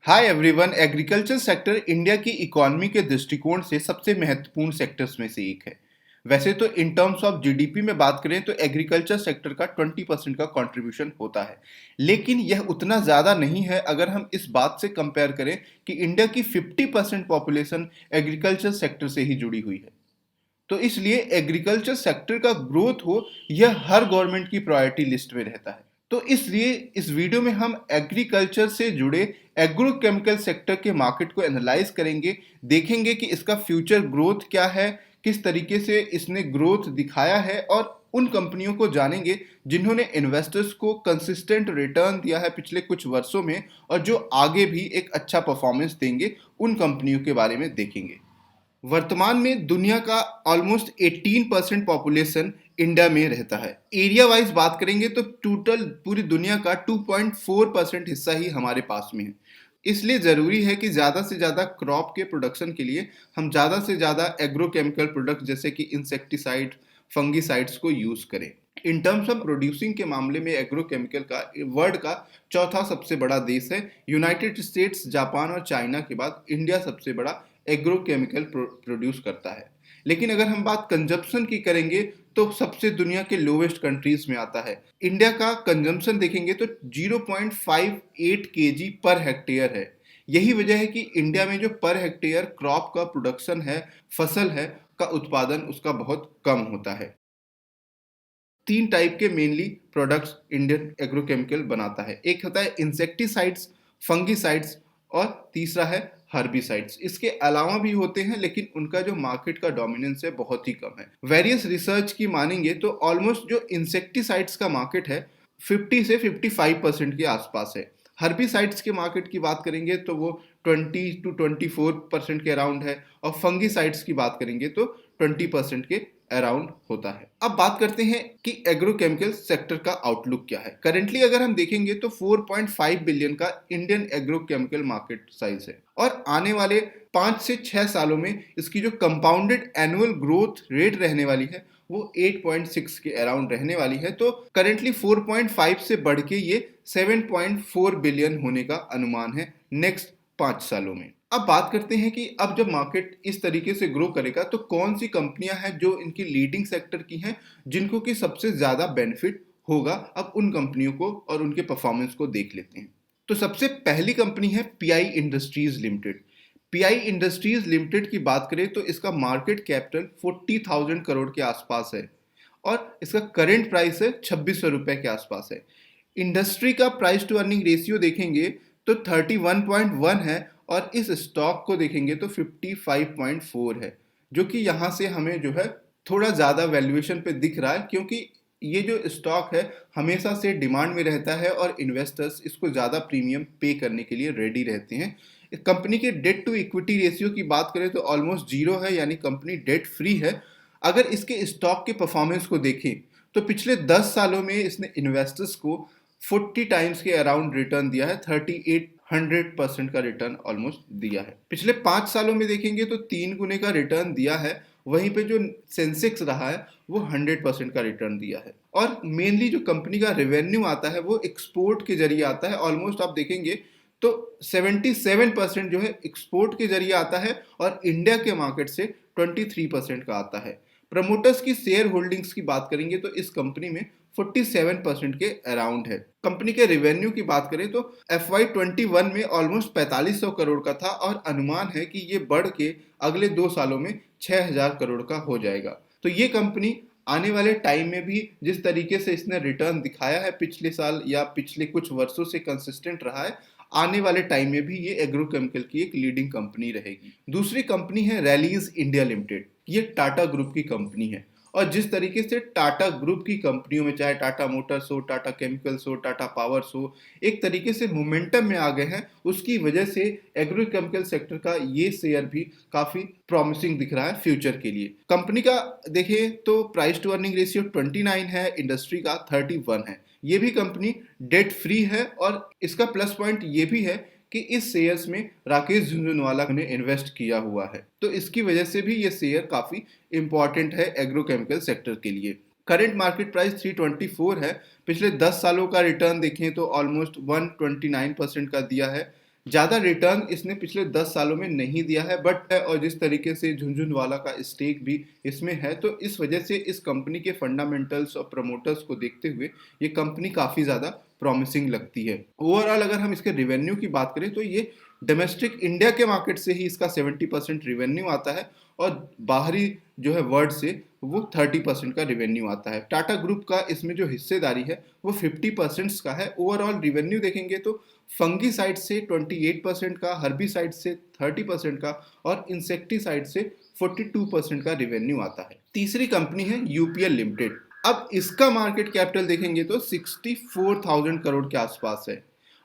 Hi everyone. Agriculture sector India की economy के दृष्टिकोण से सबसे महत्वपूर्ण सेक्टर्स में से एक है। वैसे तो इन टर्म्स ऑफ जीडीपी में बात करें तो एग्रीकल्चर सेक्टर का 20% का कंट्रीब्यूशन होता है, लेकिन यह उतना ज़्यादा नहीं है अगर हम इस बात से कंपेयर करें कि इंडिया की 50% पॉपुलेशन एग्रीकल्चर सेक्टर से ही जुड़ी हुई है। तो इसलिए एग्रीकल्चर सेक्टर का ग्रोथ हो, यह हर गवर्नमेंट की प्रायोरिटी लिस्ट में रहता है। तो इसलिए इस वीडियो में हम एग्रीकल्चर से जुड़े एग्रोकेमिकल सेक्टर के मार्केट को एनालाइज करेंगे, देखेंगे कि इसका फ्यूचर ग्रोथ क्या है, किस तरीके से इसने ग्रोथ दिखाया है, और उन कंपनियों को जानेंगे जिन्होंने इन्वेस्टर्स को कंसिस्टेंट रिटर्न दिया है पिछले कुछ वर्षों में और जो आगे भी एक अच्छा परफॉर्मेंस देंगे, उन कंपनियों के बारे में देखेंगे। वर्तमान में दुनिया का ऑलमोस्ट 18% पॉपुलेशन इंडिया में रहता है। एरिया वाइज बात करेंगे तो टोटल पूरी दुनिया का 2.4% हिस्सा ही हमारे पास में है। इसलिए ज़रूरी है कि ज़्यादा से ज़्यादा क्रॉप के प्रोडक्शन के लिए हम ज़्यादा से ज़्यादा एग्रोकेमिकल प्रोडक्ट जैसे कि इंसेक्टिसाइड, फंगिसाइड्स को यूज़ करें। इन टर्म्स ऑफ प्रोड्यूसिंग के मामले में एग्रोकेमिकल का वर्ल्ड का चौथा सबसे बड़ा देश है। यूनाइटेड स्टेट्स, जापान और चाइना के बाद इंडिया सबसे बड़ा एग्रोकेमिकल प्रोड्यूस करता है। लेकिन अगर हम बात कंजप्शन की करेंगे तो सबसे दुनिया के लोवेस्ट कंट्रीज में आता है। इंडिया का कंजम्पशन देखेंगे तो 0.58 केजी पर हेक्टेयर है। यही वजह है कि इंडिया में जो पर हेक्टेयर क्रॉप का प्रोडक्शन है, फसल है, का उत्पादन उसका बहुत कम होता है। 3 टाइप के मेनली प्रोडक्ट्स इंडियन एग्रोकेमिकल बनाता है। एक होता है इंसेक्टिसाइड्स, फंगिसाइड्स, और तीसरा है हर्बिसाइड्स। इसके अलावा भी होते हैं लेकिन उनका जो मार्केट का डोमिनेंस है बहुत ही कम है। वेरियस रिसर्च की मानेंगे तो ऑलमोस्ट जो इंसेक्टिसाइड्स का मार्केट है 50 से 55% के आसपास है। हर्बिसाइड्स के मार्केट की बात करेंगे तो वो 20 to 24% के अराउंड है, और फंगिसाइड्स की बात करेंगे तो 20% के अराउंड होता है। अब बात करते हैं कि एग्रोकेमिकल सेक्टर का आउटलुक क्या है। करेंटली अगर हम देखेंगे तो 4.5 बिलियन का इंडियन एग्रोकेमिकल मार्केट साइज है, और आने वाले 5 से 6 सालों में इसकी जो कंपाउंडेड एनुअल ग्रोथ रेट रहने वाली है वो 8.6 के अराउंड रहने वाली है। तो करेंटली 4.5 से बढ़ के ये 7.4 बिलियन होने का अनुमान है नेक्स्ट 5 सालों में। अब बात करते हैं कि अब जब मार्केट इस तरीके से ग्रो करेगा तो कौन सी कंपनियां हैं जो इनकी लीडिंग सेक्टर की हैं, जिनको कि सबसे ज्यादा बेनिफिट होगा। अब उन कंपनियों को और उनके परफॉर्मेंस को देख लेते हैं। तो सबसे पहली कंपनी है pi industries limited. Pi industries limited की बात करें तो इसका मार्केट कैपिटल 40,000 करोड़ के आसपास है, और इसका करंट प्राइस है 2600 रुपए के आसपास है। इंडस्ट्री का प्राइस टू अर्निंग रेशियो देखेंगे तो 31.1 है, और इस स्टॉक को देखेंगे तो 55.4 है, जो कि यहाँ से हमें जो है थोड़ा ज़्यादा वैल्यूएशन पे दिख रहा है, क्योंकि ये जो स्टॉक है हमेशा से डिमांड में रहता है और इन्वेस्टर्स इसको ज़्यादा प्रीमियम पे करने के लिए रेडी रहते हैं। कंपनी के डेट टू इक्विटी रेशियो की बात करें तो ऑलमोस्ट जीरो है, यानी कंपनी डेट फ्री है। अगर इसके स्टॉक के परफॉर्मेंस को देखें तो पिछले 10 सालों में इसने इन्वेस्टर्स को 40 टाइम्स के अराउंड रिटर्न दिया है। 3800% का रिटर्न ऑलमोस्ट दिया है। पिछले 5 सालों में देखेंगे तो 3 गुने का रिटर्न दिया है। वहीं पे जो सेंसेक्स रहा है वो 100% का रिटर्न दिया है। और मेनली जो कंपनी का रेवेन्यू आता है वो एक्सपोर्ट के जरिए आता है। ऑलमोस्ट आप देखेंगे तो 77% जो है एक्सपोर्ट के जरिए आता है, और इंडिया के मार्केट से 23% का आता है। प्रमोटर्स की शेयर होल्डिंग्स की बात करेंगे तो इस कंपनी में 47% के अराउंड है। कंपनी के रेवेन्यू की बात करें तो FY21 में ऑलमोस्ट 4500 करोड़ का था, और अनुमान है कि ये बढ़ के अगले 2 सालों में 6000 करोड़ का हो जाएगा। तो ये कंपनी आने वाले टाइम में भी जिस तरीके से इसने रिटर्न दिखाया है पिछले साल या पिछले कुछ वर्षों से कंसिस्टेंट रहा है, आने वाले टाइम में भी ये एग्रोकेमिकल की एक लीडिंग कंपनी रहेगी। दूसरी कंपनी है रैलीज इंडिया लिमिटेड। ये टाटा ग्रुप की कंपनी है, और जिस तरीके से टाटा ग्रुप की कंपनियों में चाहे टाटा मोटर्स हो, टाटा केमिकल्स हो, टाटा पावर्स हो, एक तरीके से मोमेंटम में आ गए हैं, उसकी वजह से एग्रोकेमिकल सेक्टर का ये शेयर भी काफी प्रॉमिसिंग दिख रहा है फ्यूचर के लिए। कंपनी का देखें तो प्राइस टू अर्निंग रेशियो 29 है, इंडस्ट्री का 31 है। ये भी कंपनी डेट फ्री है, और इसका प्लस पॉइंट ये भी है कि इस शेयर्स में राकेश झुंझुनवाला ने इन्वेस्ट किया हुआ है, तो इसकी वजह से भी ये शेयर काफी इंपॉर्टेंट है एग्रोकेमिकल सेक्टर के लिए। करंट मार्केट प्राइस 324 है। पिछले 10 सालों का रिटर्न देखें तो ऑलमोस्ट 129% का दिया है। ज़्यादा रिटर्न इसने पिछले 10 सालों में नहीं दिया है, बट और जिस तरीके से झुनझुनवाला का स्टेक भी इसमें है, तो इस वजह से इस कंपनी के फंडामेंटल्स और प्रमोटर्स को देखते हुए ये कंपनी काफ़ी ज़्यादा प्रॉमिसिंग लगती है। ओवरऑल अगर हम इसके रिवेन्यू की बात करें तो ये डोमेस्टिक इंडिया के मार्केट से ही इसका 70% रिवेन्यू आता है और बाहरी जो है वर्ल्ड से वो 30% का रिवेन्यू आता है। टाटा ग्रुप का इसमें जो हिस्सेदारी है वो 50% का है। ओवरऑल रिवेन्यू देखेंगे तो फंगी साइड से 28% का, हर्बीसाइड से 30% का और इंसेक्टिसाइड से 42% का रिवेन्यू आता है। तीसरी कंपनी है यूपीएल लिमिटेड। अब इसका मार्केट कैपिटल देखेंगे तो 64,000 करोड़ के आसपास है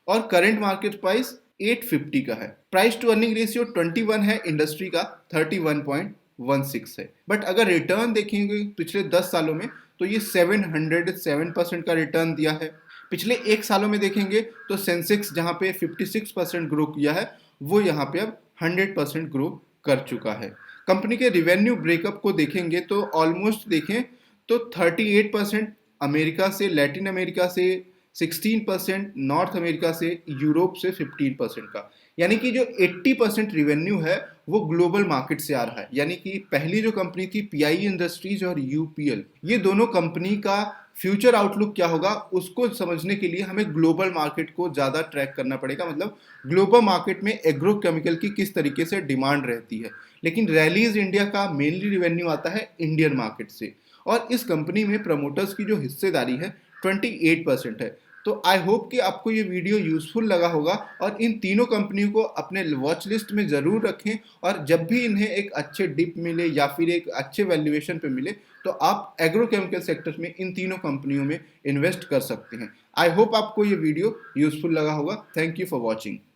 और करंट मार्केट प्राइस 850 का है। प्राइस टू अर्निंग रेशियो 21 है, इंडस्ट्री का 31.16 है। बट अगर रिटर्न देखेंगे पिछले 10 सालों में तो ये 707% का रिटर्न दिया है। पिछले 1 सालों में देखेंगे तो सेंसेक्स जहां पे 56% ग्रो किया है वो यहाँ पे अब 100% ग्रो कर चुका है। कंपनी के रिवेन्यू ब्रेकअप को देखेंगे तो ऑलमोस्ट देखें तो 38% अमेरिका से, लैटिन अमेरिका से 16%, नॉर्थ अमेरिका से, यूरोप से 15% का, यानी कि जो 80% रिवेन्यू है वो ग्लोबल मार्केट से आ रहा है। यानी कि पहली जो कंपनी थी पीआई इंडस्ट्रीज और यूपीएल, ये दोनों कंपनी का फ्यूचर आउटलुक क्या होगा उसको समझने के लिए हमें ग्लोबल मार्केट को ज़्यादा ट्रैक करना पड़ेगा। मतलब ग्लोबल मार्केट में एग्रोकेमिकल की किस तरीके से डिमांड रहती है। लेकिन रैलीज इंडिया का मेनली रिवेन्यू आता है इंडियन मार्केट से और इस कंपनी में प्रमोटर्स की जो हिस्सेदारी है 28% है। तो आई होप कि आपको ये वीडियो यूजफुल लगा होगा और इन तीनों कंपनियों को अपने वॉच लिस्ट में ज़रूर रखें और जब भी इन्हें एक अच्छे डिप मिले या फिर एक अच्छे वैल्यूएशन पे मिले तो आप एग्रोकेमिकल सेक्टर में इन तीनों कंपनियों में इन्वेस्ट कर सकते हैं। आई होप आपको ये वीडियो यूजफुल लगा होगा। Thank you for watching.